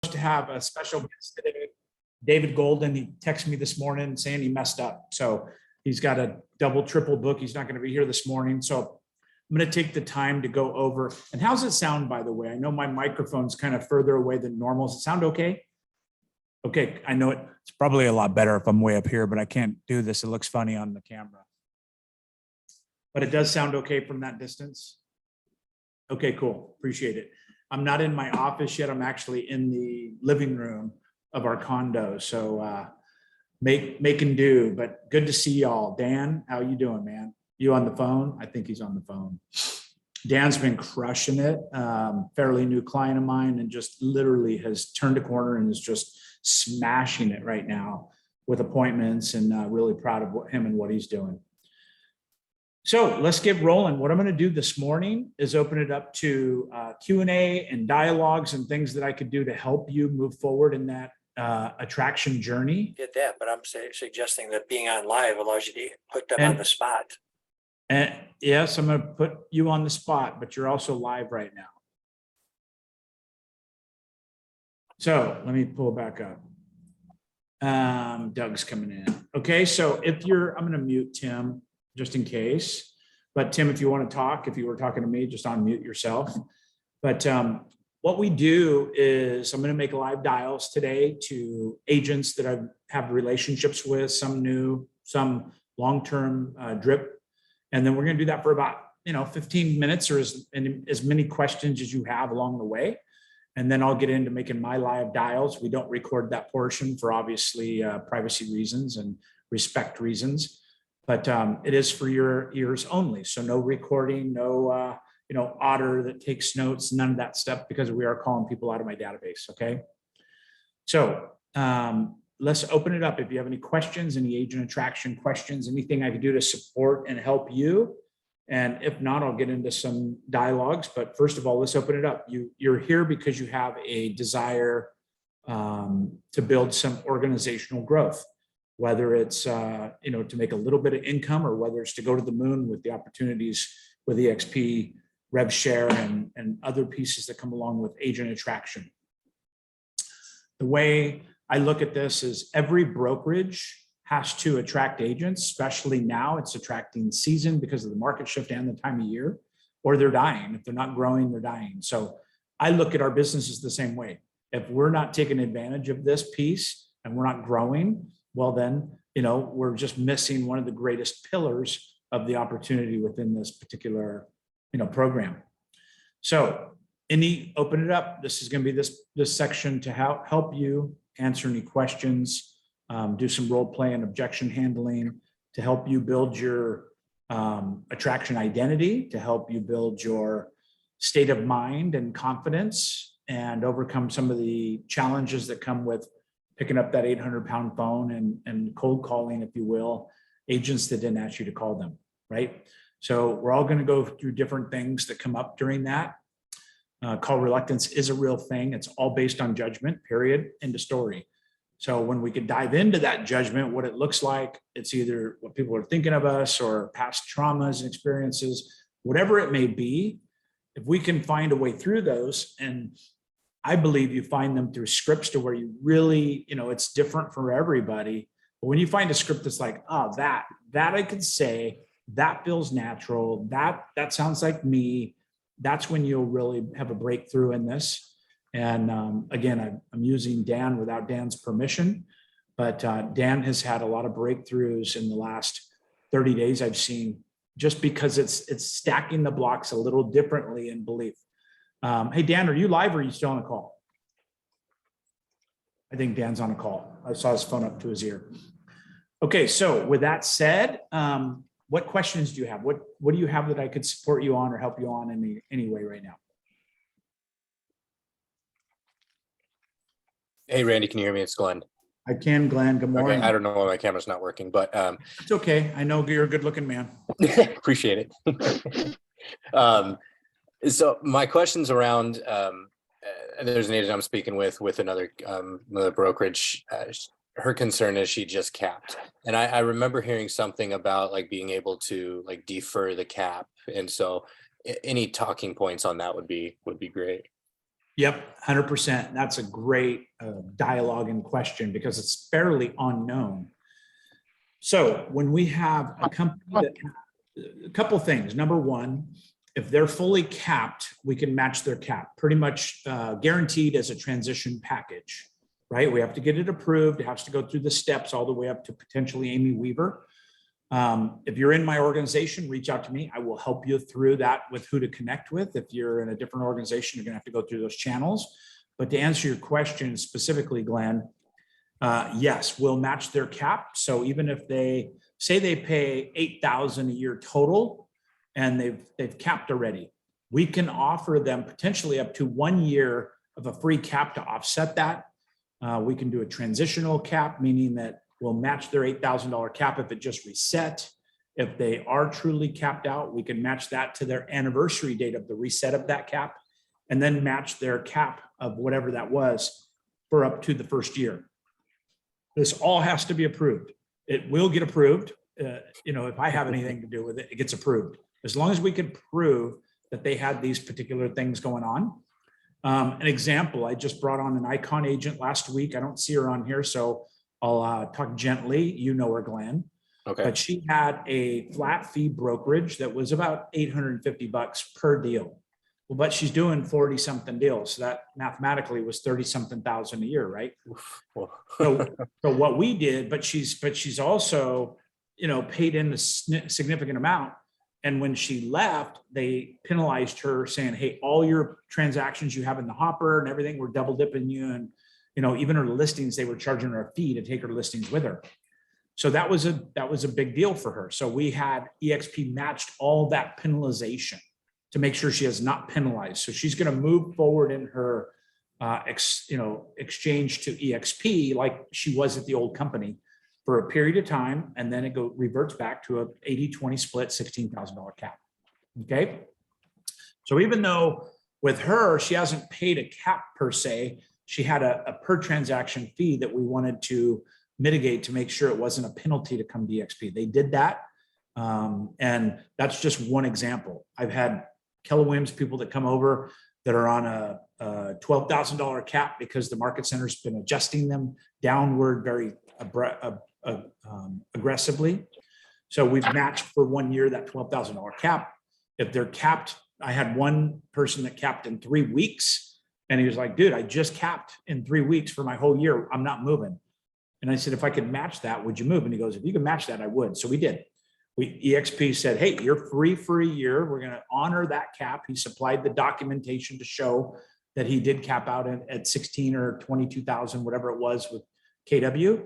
to have a special guest today, David Golden. He texted me this morning saying he messed up. So he's got a double, triple book. He's not going to be here this morning. So I'm going to take the time to go over. And how's it sound, by the way? I know my microphone's kind of further away than normal. Does it sound okay? Okay, I know it's probably a lot better if I'm way up here, but I can't do this. It looks funny on the camera. But it does sound okay from that distance? Okay, cool. Appreciate it. I'm not in my office yet. I'm actually in the living room of our condo. So make and do, but good to see y'all. Dan, how you doing, man? You on the phone? I think he's on the phone. Dan's been crushing it. Fairly new client of mine, and just literally has turned a corner and is just smashing it right now with appointments, and really proud of him and what he's doing. So let's get rolling. What I'm going to do this morning is open it up to Q&A and dialogues and things that I could do to help you move forward in that attraction journey. Get that, but I'm suggesting that being on live allows you to put them on the spot. And yes, I'm going to put you on the spot, but you're also live right now. So let me pull back up. Doug's coming in. Okay, so I'm going to mute Tim just in case. But Tim, if you want to talk, if you were talking to me, just unmute yourself. But what we do is I'm going to make live dials today to agents that I have relationships with, some new, some long-term drip. And then we're going to do that for about 15 minutes or as many questions as you have along the way. And then I'll get into making my live dials. We don't record that portion for obviously privacy reasons and respect reasons, but it is for your ears only. So no recording, no otter that takes notes, none of that stuff, because we are calling people out of my database. Okay. So let's open it up. If you have any questions, any agent attraction questions, anything I can do to support and help you. And if not, I'll get into some dialogues. But first of all, let's open it up. You're here because you have a desire to build some organizational growth, whether it's to make a little bit of income, or whether it's to go to the moon with the opportunities with EXP, rev share, and other pieces that come along with agent attraction. The way I look at this is every brokerage has to attract agents, especially now. It's attracting season because of the market shift and the time of year, or they're dying. If they're not growing, they're dying. So I look at our businesses the same way. If we're not taking advantage of this piece and we're not growing, well then, we're just missing one of the greatest pillars of the opportunity within this particular, program. So open it up. This is going to be this section to help you answer any questions, do some role play and objection handling to help you build your attraction identity, to help you build your state of mind and confidence, and overcome some of the challenges that come with picking up that 800-pound phone and cold calling, if you will, agents that didn't ask you to call them, right? So we're all going to go through different things that come up during that. Call reluctance is a real thing. It's all based on judgment, period, end of story. So when we could dive into that judgment, what it looks like, it's either what people are thinking of us or past traumas and experiences, whatever it may be. If we can find a way through those, and I believe you find them through scripts to where you really, it's different for everybody. But when you find a script that's like, oh, that I could say, that feels natural, that sounds like me, that's when you'll really have a breakthrough in this. And again, I'm using Dan without Dan's permission, but Dan has had a lot of breakthroughs in the last 30 days I've seen, just because it's stacking the blocks a little differently in belief. Hey, Dan, are you live or are you still on a call? I think Dan's on a call. I saw his phone up to his ear. Okay, so with that said, what questions do you have? What do you have that I could support you on or help you on in any way right now? Hey, Randy, can you hear me? It's Glenn. I can, Glenn. Good morning. Okay, I don't know why my camera's not working, but it's okay. I know you're a good looking man. Appreciate it. So my question's around, there's an agent I'm speaking with another brokerage. Her concern is she just capped. And I remember hearing something about like being able to like defer the cap. And so any talking points on that would be great. Yep, 100%. That's a great dialogue and question because it's fairly unknown. So when we have a company that, a couple things. Number one, if they're fully capped, we can match their cap, pretty much guaranteed as a transition package, right? We have to get it approved. It has to go through the steps all the way up to potentially Amy Weaver. If you're in my organization, reach out to me. I will help you through that with who to connect with. If you're in a different organization, you're gonna have to go through those channels. But to answer your question specifically, Glenn, yes, we'll match their cap. So even if they say they pay $8,000 a year total and they've capped already, we can offer them potentially up to 1 year of a free cap to offset that. We can do a transitional cap, meaning that we'll match their $8,000 cap if it just reset. If they are truly capped out, we can match that to their anniversary date of the reset of that cap, and then match their cap of whatever that was for up to the first year. This all has to be approved. It will get approved. If I have anything to do with it, it gets approved. As long as we can prove that they had these particular things going on. An example, I just brought on an Icon agent last week. I don't see her on here, so I'll talk gently. You know her, Glenn. Okay. But she had a flat fee brokerage that was about $850 per deal. Well, but she's doing 40 something deals. So that mathematically was 30 something thousand a year, right? So what we did, but she's also, paid in a significant amount. And when she left, they penalized her saying, hey, all your transactions you have in the hopper and everything, we're double dipping you. And, even her listings, they were charging her a fee to take her listings with her. So that was a big deal for her. So we had EXP matched all that penalization to make sure she is not penalized. So she's going to move forward in her, exchange to EXP like she was at the old company for a period of time, and then it reverts back to a 80-20 split, $16,000 cap. Okay. So even though with her, she hasn't paid a cap per se, she had a per transaction fee that we wanted to mitigate to make sure it wasn't a penalty to come to EXP. They did that. And that's just one example. I've had Keller Williams people that come over that are on a $12,000 cap because the market center's been adjusting them downward very aggressively. So we've matched for 1 year that $12,000 cap. If they're capped, I had one person that capped in 3 weeks, and he was like, dude, I just capped in 3 weeks for my whole year. I'm not moving. And I said, if I could match that, would you move? And he goes, if you can match that, I would. So we did. EXP said, hey, you're free for a year. We're going to honor that cap. He supplied the documentation to show that he did cap out at 16 or 22,000, whatever it was with KW.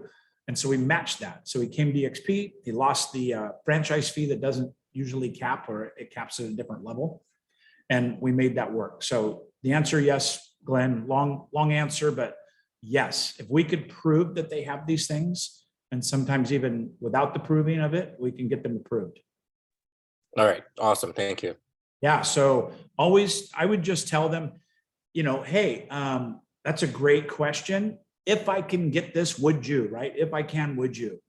And so we matched that. So he came to EXP. He lost the franchise fee that doesn't usually cap, or it caps at a different level. And we made that work. So the answer, yes, Glenn, long answer, but yes, if we could prove that they have these things, and sometimes even without the proving of it, we can get them approved. All right. Awesome. Thank you. Yeah. So always, I would just tell them, hey, that's a great question. If I can get this, would you, right? If I can, would you?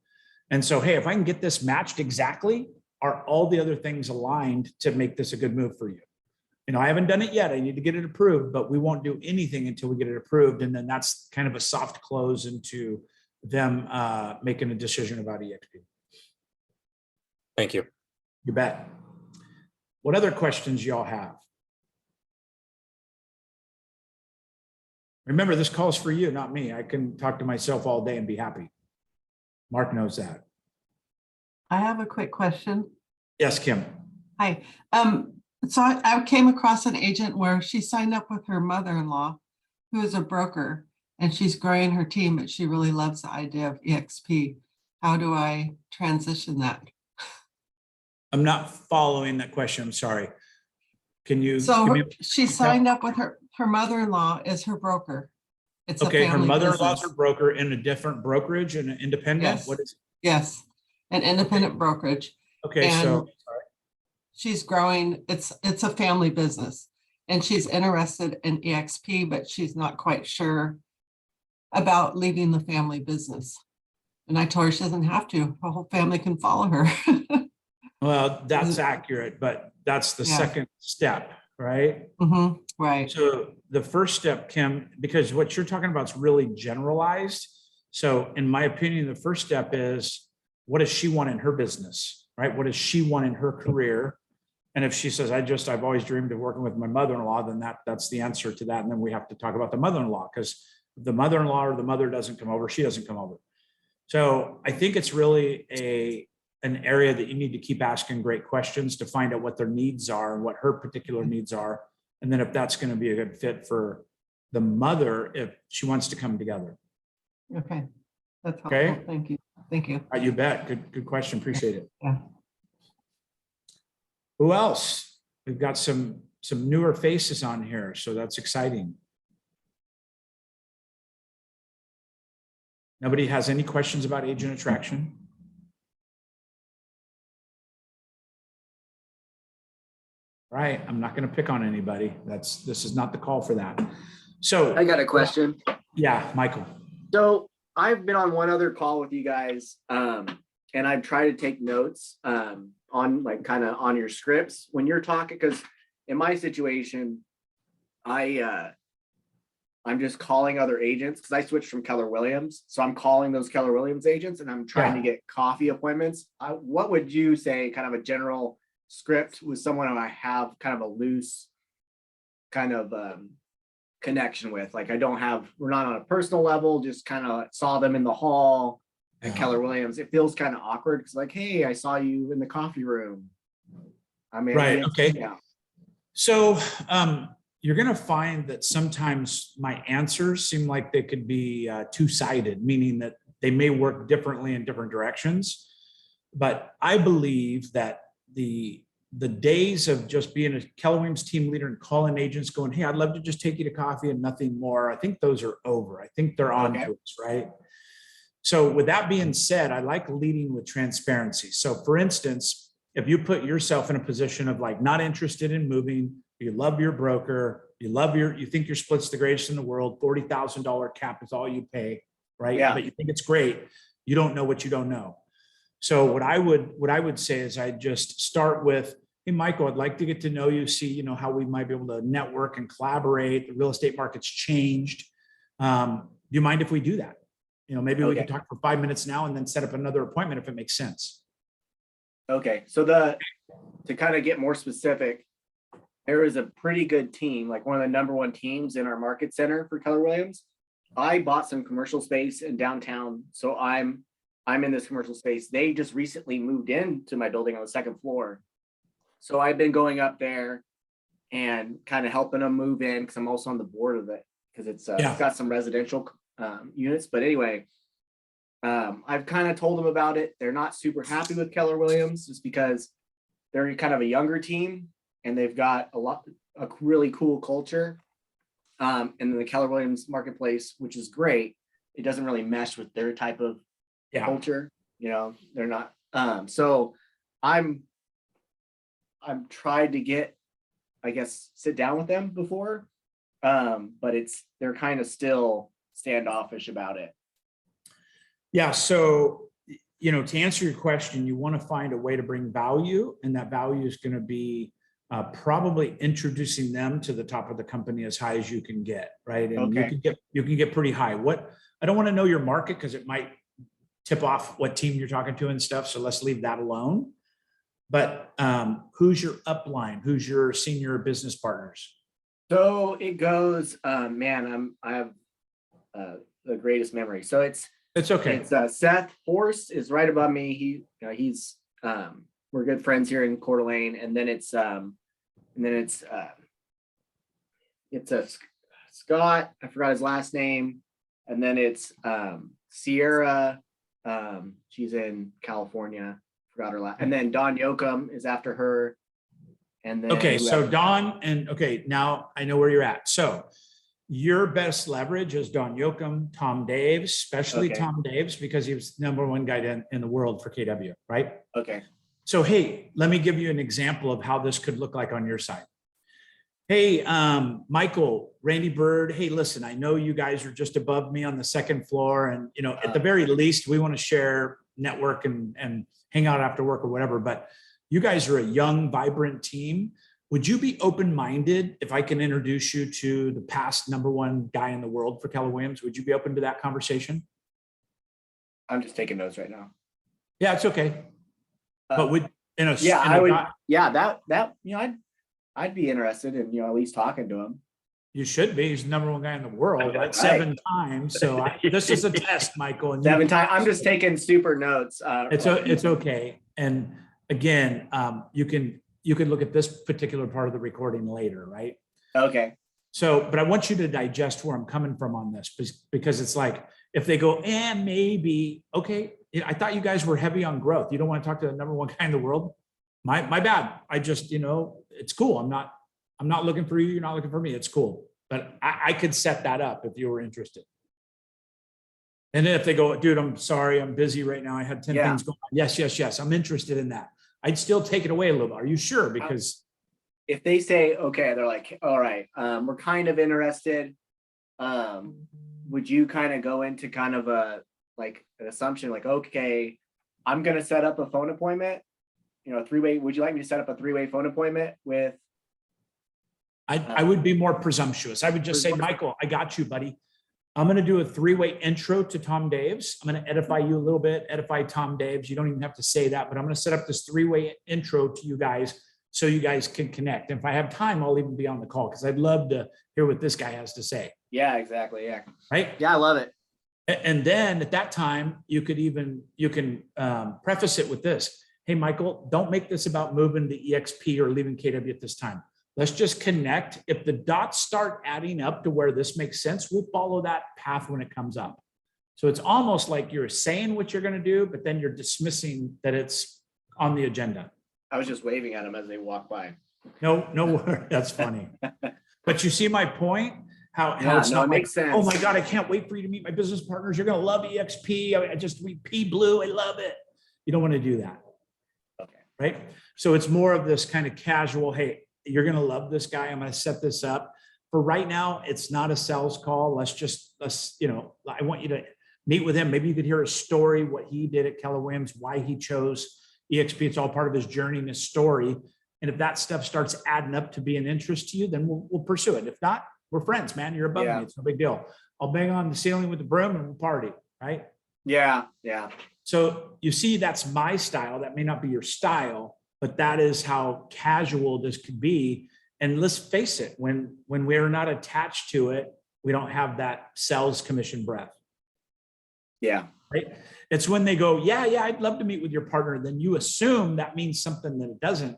And so, hey, if I can get this matched exactly, are all the other things aligned to make this a good move for you? I haven't done it yet. I need to get it approved, but we won't do anything until we get it approved. And then that's kind of a soft close into them making a decision about EXP. Thank you. You bet. What other questions y'all have? Remember, this call's for you, not me. I can talk to myself all day and be happy. Mark knows that. I have a quick question. Yes, Kim. Hi. So I came across an agent where she signed up with her mother-in-law, who is a broker, and she's growing her team, but she really loves the idea of EXP. How do I transition that? I'm not following that question. I'm sorry. Can you? So she signed up with her mother-in-law as her broker. It's okay. Her mother-in-law's business. her broker in a different brokerage and an independent. Yes. What is it? Yes, an independent brokerage. Okay, And so she's growing. It's a family business, and she's interested in EXP, but she's not quite sure about leaving the family business. And I told her she doesn't have to. Her whole family can follow her. well, that's accurate, but that's the second step, right? Well, Right. So the first step, Kim, because what you're talking about is really generalized. So in my opinion, the first step is, what does she want in her business, right? What does she want in her career? And if she says, I've always dreamed of working with my mother-in-law, then that's the answer to that. And then we have to talk about the mother-in-law, because if the mother-in-law or the mother doesn't come over, she doesn't come over. So I think it's really an area that you need to keep asking great questions to find out what their needs are and what her particular needs are. And then if that's going to be a good fit for the mother, if she wants to come together. Okay. That's helpful. Okay. Thank you. Thank you. You bet. Good question. Appreciate it. Yeah. Who else? We've got some newer faces on here, so that's exciting. Nobody has any questions about agent attraction? Right. I'm not going to pick on anybody. This is not the call for that. So I got a question. Yeah, Michael. So I've been on one other call with you guys, and I've tried to take notes on like kind of on your scripts when you're talking, because in my situation, I'm just calling other agents because I switched from Keller Williams. So I'm calling those Keller Williams agents and I'm trying to get coffee appointments. What would you say kind of a general script with someone who I have kind of a loose kind of connection with? Like we're not on a personal level, just kind of saw them in the hall at Keller Williams. It feels kind of awkward because like, hey, I saw you in the coffee room. I mean, Right. Okay. Yeah. So you're going to find that sometimes my answers seem like they could be two-sided, meaning that they may work differently in different directions. But I believe that the days of just being a Keller Williams team leader and calling agents going, hey, I'd love to just take you to coffee and nothing more, I think those are over. I think they're on to us, right? So with that being said, I like leading with transparency. So for instance, if you put yourself in a position of like not interested in moving, you love your broker, you think your split's the greatest in the world, $40,000 cap is all you pay, right? Yeah. But you think it's great. You don't know what you don't know. So what I would say is I just start with, hey, Michael, I'd like to get to know you, see, how we might be able to network and collaborate. The real estate market's changed. Do you mind if we do that? Maybe we can talk for 5 minutes now and then set up another appointment if it makes sense. Okay. So to kind of get more specific, there is a pretty good team, like one of the number one teams in our market center for Keller Williams. I bought some commercial space in downtown. So I'm in this commercial space. They just recently moved into my building on the second floor. So I've been going up there and kind of helping them move in because I'm also on the board of it because it's got some residential units. But anyway, I've kind of told them about it. They're not super happy with Keller Williams just because they're kind of a younger team and they've got a really cool culture. And then the Keller Williams marketplace, which is great, it doesn't really mesh with their type of culture. They're not. So I'm tried to get, I guess, sit down with them before, but they're kind of still standoffish about it. Yeah. So, to answer your question, you want to find a way to bring value, and that value is going to be probably introducing them to the top of the company as high as you can get, right? And you can get pretty high. I don't want to know your market because it might tip off what team you're talking to and stuff. So let's leave that alone. But who's your upline? Who's your senior business partners? So it goes, I have the greatest memory. So it's okay. It's Seth Horst is right above me. He's we're good friends here in Coeur d'Alene, and then it's a Scott. I forgot his last name, and then it's Sierra. She's in California. Forgot her last. And then Dawn Yoakum is after her. And then so Dawn now I know where you're at. So your best leverage is Dawn Yoakum, Tom Daves, especially Tom Daves, because he was the #1 guy in the world for KW, right? Okay. So, hey, let me give you an example of how this could look like on your side. Hey, Michael, Randy Byrd. Hey, listen, I know you guys are just above me on the second floor. And, at the very least, we want to share, network and hang out after work or whatever. But you guys are a young, vibrant team. would you be open-minded if I can introduce you to the past #1 guy in the world for Keller Williams? Would you be open to that conversation? I'm just taking notes right now. Yeah, it's okay. But would, Yeah, I would, yeah, that, I'd be interested in, at least talking to him. you should be. He's the #1 guy in the world, right? Right. 7 times. So this is a test, Michael. And 7 times. I'm just taking super notes. It's okay. And again, you can look at this particular part of the recording later, right? Okay. So, but I want you to digest where I'm coming from on this, because it's like, if they go, maybe, okay, I thought you guys were heavy on growth. You don't want to talk to the #1 guy in the world. My bad. I just, it's cool. I'm not looking for you. You're not looking for me. It's cool. But I could set that up if you were interested. And then if they go, dude, I'm sorry, I'm busy right now. I had 10 things going on. Yes. I'm interested in that. I'd still take it away a little bit. Are you sure? Because if they say, okay, they're like, all right, we're kind of interested. Would you kind of go into kind of an assumption like, okay, I'm going to set up a phone appointment, 3-way. Would you like me to set up a 3-way phone appointment with? I would be more presumptuous. I would just say, Michael, I got you, buddy. I'm going to do a 3-way intro to Tom Daves. I'm going to edify you a little bit, edify Tom Daves. You don't even have to say that, but I'm going to set up this 3-way intro to you guys so you guys can connect. And if I have time, I'll even be on the call because I'd love to hear what this guy has to say. Yeah, exactly. Yeah. Right. Yeah, I love it. And then at that time, you can preface it with this. Hey, Michael, don't make this about moving to EXP or leaving KW at this time. Let's just connect. If the dots start adding up to where this makes sense, we'll follow that path when it comes up. So it's almost like you're saying what you're going to do, but then you're dismissing that it's on the agenda. I was just waving at them as they walk by. No, that's funny. But you see my point? How it's not it like, makes sense. oh my God, I can't wait for you to meet my business partners. You're going to love EXP. We P blue. I love it. You don't want to do that. Okay. Right. So it's more of this kind of casual, hey, you're going to love this guy. I'm going to set this up. For right now, it's not a sales call. I want you to meet with him. Maybe you could hear a story, what he did at Keller Williams, why he chose EXP. It's all part of his journey and his story. And if that stuff starts adding up to be an interest to you, then we'll pursue it. If not, we're friends, man. You're above me. It's no big deal. I'll bang on the ceiling with the broom and we'll party, right? Yeah. So you see, that's my style. That may not be your style, but that is how casual this could be. And let's face it, when we're not attached to it, we don't have that sales commission breath. Yeah. Right. It's when they go, yeah, I'd love to meet with your partner. Then you assume that means something that it doesn't.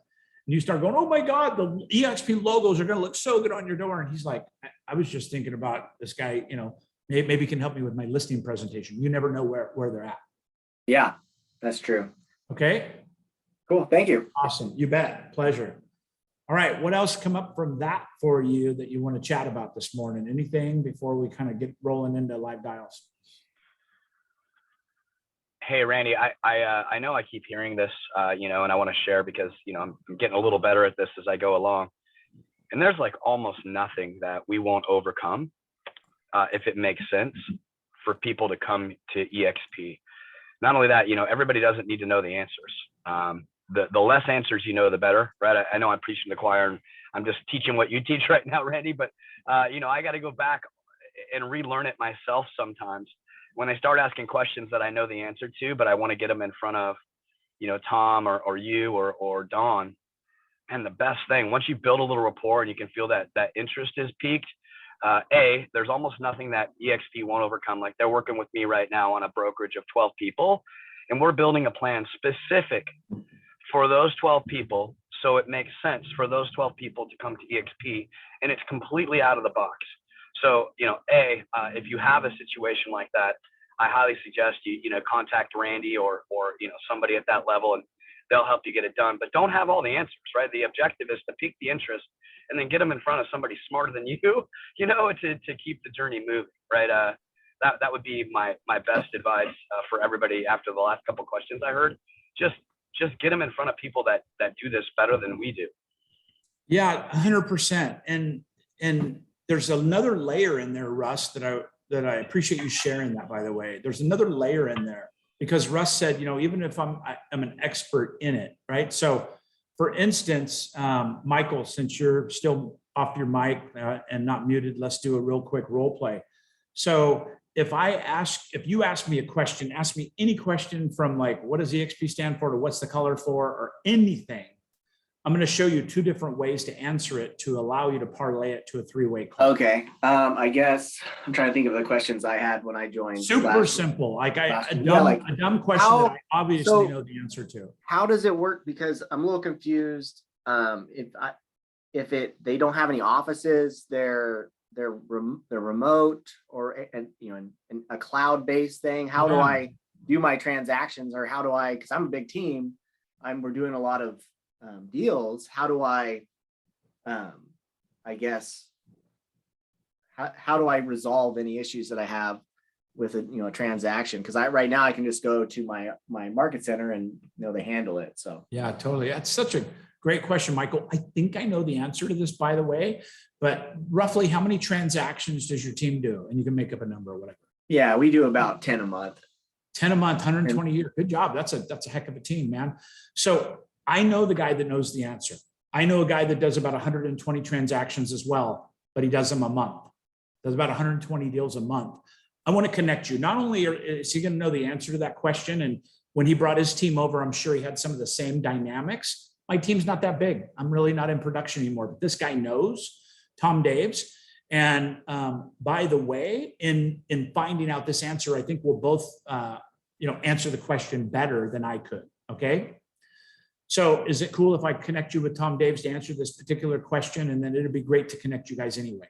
And you start going, oh my God, the EXP logos are going to look so good on your door. And he's like, I was just thinking about this guy, maybe he can help me with my listing presentation. You never know where they're at. Yeah, that's true. Okay. Cool. Thank you. Awesome. You bet. Pleasure. All right. What else come up from that for you that you want to chat about this morning? Anything before we kind of get rolling into live dials? Hey, Randy, I know I keep hearing this, and I want to share because, I'm getting a little better at this as I go along. And there's like almost nothing that we won't overcome if it makes sense for people to come to EXP. Not only that, everybody doesn't need to know the answers. The less answers you know, the better, right? I know I'm preaching to the choir and I'm just teaching what you teach right now, Randy, but, I got to go back and relearn it myself sometimes. When I start asking questions that I know the answer to, but I want to get them in front of, Tom or you or Dawn. And the best thing, once you build a little rapport and you can feel that interest is piqued, there's almost nothing that EXP won't overcome. Like they're working with me right now on a brokerage of 12 people, and we're building a plan specific for those 12 people. So it makes sense for those 12 people to come to EXP, and it's completely out of the box. So, if you have a situation like that, I highly suggest you contact Randy or somebody at that level, and they'll help you get it done. But don't have all the answers, right? The objective is to pique the interest and then get them in front of somebody smarter than you, to keep the journey moving, right? That would be my best advice for everybody after the last couple of questions I heard. Just get them in front of people that do this better than we do. Yeah, 100%. And there's another layer in there, Russ, that I appreciate you sharing that, by the way. There's another layer in there because Russ said, even if I'm an expert in it, right? So for instance, Michael, since you're still off your mic and not muted, let's do a real quick role play. So if you ask me a question, ask me any question from like, what does EXP stand for, to what's the color for, or anything, I'm going to show you 2 different ways to answer it to allow you to parlay it to a 3-way call. Okay. I guess I'm trying to think of the questions I had when I joined. Super simple. Like a dumb question how- that I obviously so- know the answer to. How does it work? Because I'm a little confused. If they don't have any offices, they're remote, or a cloud-based thing. How do Yeah. I do my transactions, or how do I? Because I'm a big team. We're doing a lot of deals. How do I? I guess. How do I resolve any issues that I have with a transaction? Because right now I can just go to my market center and they handle it. So Yeah, totally. That's such a great question, Michael. I think I know the answer to this, by the way, but roughly how many transactions does your team do? And you can make up a number or whatever. yeah, we do about 10 a month. 10 a month, 120 a year. Good job. That's a heck of a team, man. So I know the guy that knows the answer. I know a guy that does about 120 transactions as well, but he does them a month. Does about 120 deals a month. I want to connect you. Not only is he going to know the answer to that question, and when he brought his team over, I'm sure he had some of the same dynamics. My team's not that big. I'm really not in production anymore, but this guy knows, Tom Daves. And by the way, in finding out this answer, I think we'll both answer the question better than I could. Okay. So is it cool if I connect you with Tom Daves to answer this particular question? And then it'd be great to connect you guys anyway.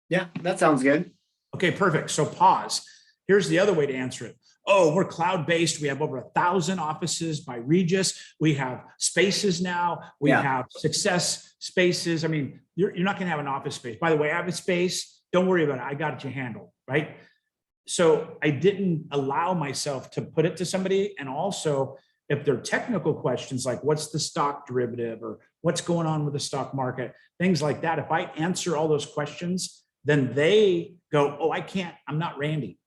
Yeah, that sounds good. Okay, perfect. So pause. Here's the other way to answer it. Oh, we're cloud-based. We have over 1,000 offices by Regis. We have spaces now. We have success spaces. I mean, you're not going to have an office space. By the way, I have a space. Don't worry about it. I got it handled, right? So I didn't allow myself to put it to somebody. And also, if they're technical questions like what's the stock derivative or what's going on with the stock market, things like that, if I answer all those questions, then they go, oh, I can't, I'm not Randy.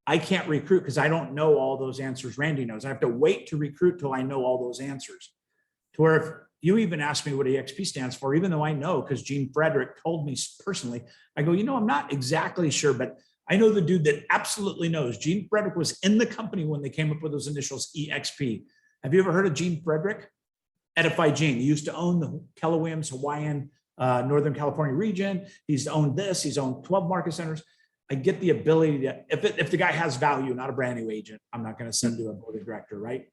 I can't recruit because I don't know all those answers Randy knows. I have to wait to recruit till I know all those answers. To where if you even ask me what EXP stands for, even though I know, because Gene Frederick told me personally, I go, I'm not exactly sure, but I know the dude that absolutely knows. Gene Frederick was in the company when they came up with those initials, EXP. Have you ever heard of Gene Frederick? Edify Gene. He used to own the Keller Williams Hawaiian Northern California region. He's owned this. He's owned 12 market centers. I get the ability to, if the guy has value, not a brand new agent, I'm not going to send to a board of director, right?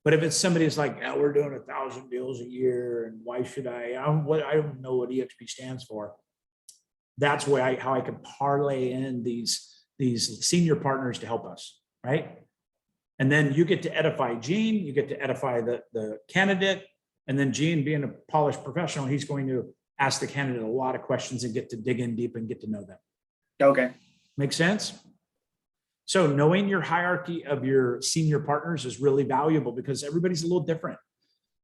But if it's somebody who's like, we're doing 1,000 deals a year, and why should I don't know what EXP stands for. That's how I can parlay in these senior partners to help us, right? And then you get to edify Gene, you get to edify the candidate, and then Gene, being a polished professional, he's going to ask the candidate a lot of questions and get to dig in deep and get to know them. Okay. Make sense? So knowing your hierarchy of your senior partners is really valuable because everybody's a little different.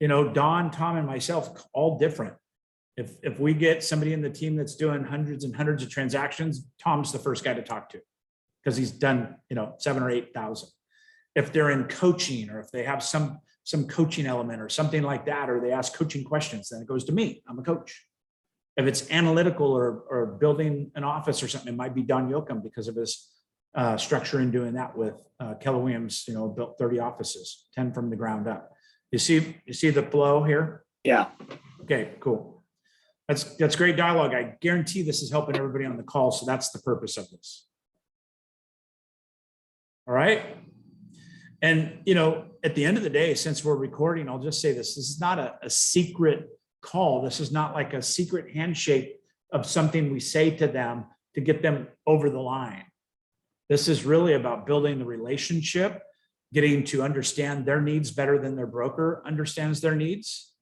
Don, Tom, and myself, all different. If we get somebody in the team that's doing hundreds and hundreds of transactions, Tom's the first guy to talk to because he's done, 7,000 or 8,000. If they're in coaching or if they have some coaching element or something like that, or they ask coaching questions, then it goes to me. I'm a coach. If it's analytical or building an office or something, it might be Don Yoakum because of his structure in doing that with Keller Williams, built 30 offices, 10 from the ground up. You see the flow here? Yeah. Okay, cool. That's great dialogue. I guarantee this is helping everybody on the call. So that's the purpose of this. All right. And, at the end of the day, since we're recording, I'll just say this is not a secret call. This is not like a secret handshake of something we say to them to get them over the line. This is really about building the relationship, getting to understand their needs better than their broker understands their needs,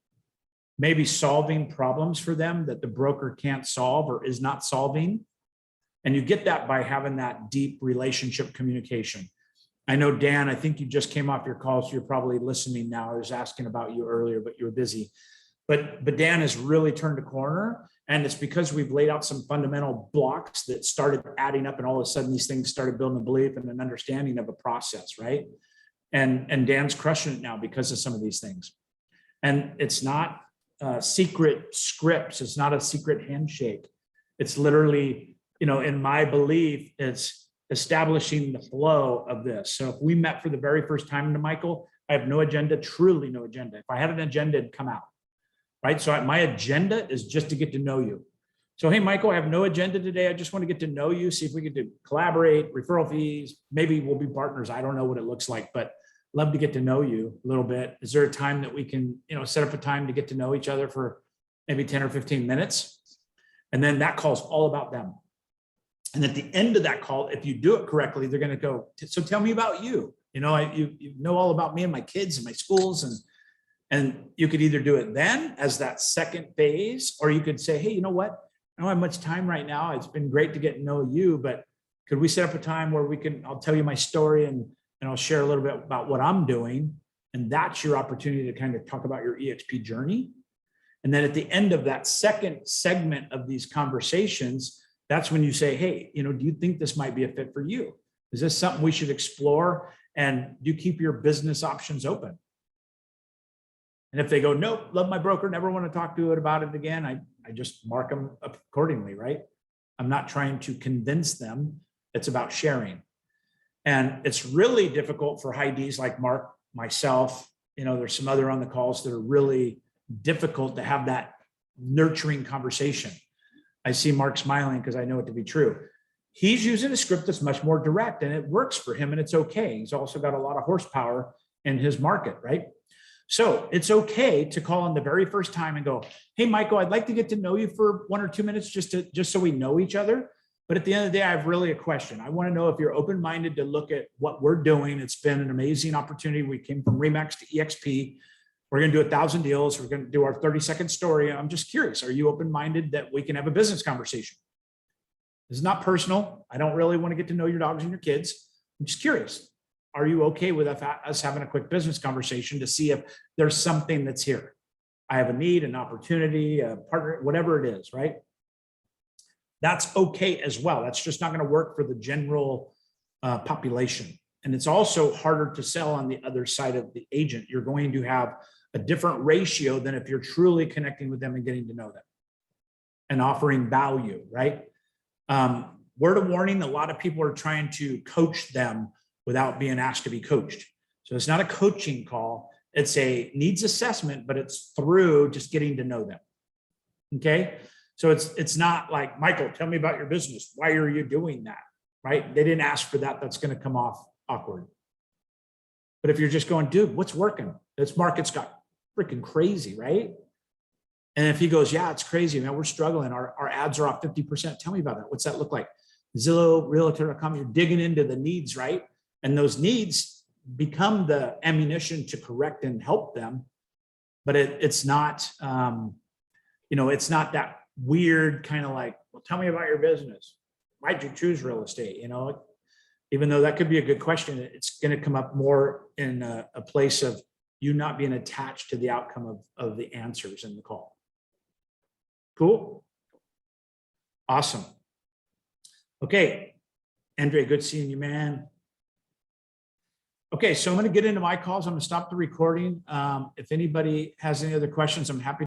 maybe solving problems for them that the broker can't solve or is not solving. And you get that by having that deep relationship communication. I know, Dan, I think you just came off your call, so you're probably listening now. I was asking about you earlier, but you were busy. But Dan has really turned a corner, and it's because we've laid out some fundamental blocks that started adding up, and all of a sudden these things started building a belief and an understanding of a process, right? And Dan's crushing it now because of some of these things. And it's not secret scripts. It's not a secret handshake. It's literally, in my belief, it's establishing the flow of this. So if we met for the very first time to Michael, I have no agenda, truly no agenda. If I had an agenda, it'd come out, right? So my agenda is just to get to know you. So, hey, Michael, I have no agenda today. I just want to get to know you, see if we could collaborate, referral fees. Maybe we'll be partners. I don't know what it looks like, but love to get to know you a little bit. Is there a time that we can, set up a time to get to know each other for maybe 10 or 15 minutes? And then that call's all about them. And at the end of that call, if you do it correctly, they're going to go, so tell me about you. You know all about me and my kids and my schools. And you could either do it then as that second phase, or you could say, hey, you know what? I don't have much time right now. It's been great to get to know you, but could we set up a time where I'll tell you my story and I'll share a little bit about what I'm doing. And that's your opportunity to kind of talk about your EXP journey. And then at the end of that second segment of these conversations, that's when you say, hey, do you think this might be a fit for you? Is this something we should explore? And do you keep your business options open? And if they go, nope, love my broker, never want to talk to it about it again, I just mark them accordingly, right? I'm not trying to convince them. It's about sharing. And it's really difficult for high Ds like Mark, myself. There's some other on the calls that are really difficult to have that nurturing conversation. I see Mark smiling because I know it to be true. He's using a script that's much more direct and it works for him and it's okay. He's also got a lot of horsepower in his market, right? So it's okay to call in the very first time and go, hey, Michael, I'd like to get to know you for 1 or 2 minutes just so we know each other. But at the end of the day, I have really a question. I want to know if you're open-minded to look at what we're doing. It's been an amazing opportunity. We came from Remax to EXP. We're going to do 1,000 deals. We're going to do our 30-second story. I'm just curious. Are you open-minded that we can have a business conversation? This is not personal. I don't really want to get to know your dogs and your kids. I'm just curious. Are you okay with us having a quick business conversation to see if there's something that's here? I have a need, an opportunity, a partner, whatever it is, right? That's okay as well. That's just not going to work for the general population. And it's also harder to sell on the other side of the agent. You're going to have a different ratio than if you're truly connecting with them and getting to know them and offering value, right? Word of warning, a lot of people are trying to coach them without being asked to be coached. So it's not a coaching call. It's a needs assessment, but it's through just getting to know them. Okay. So it's not like, Michael, tell me about your business. Why are you doing that? Right? They didn't ask for that. That's going to come off awkward. But if you're just going, dude, what's working? This market's got freaking crazy, right? And if he goes, yeah, it's crazy, man, we're struggling. Our ads are off 50%. Tell me about that. What's that look like? Zillow, Realtor.com, you're digging into the needs, right? And those needs become the ammunition to correct and help them. But it's not, it's not that weird kind of like, well, tell me about your business. Why'd you choose real estate? Even though that could be a good question, it's going to come up more in a place of you not being attached to the outcome of the answers in the call. Cool. Awesome. Okay. Andre, good seeing you, man. Okay, so I'm going to get into my calls. I'm going to stop the recording. If anybody has any other questions, I'm happy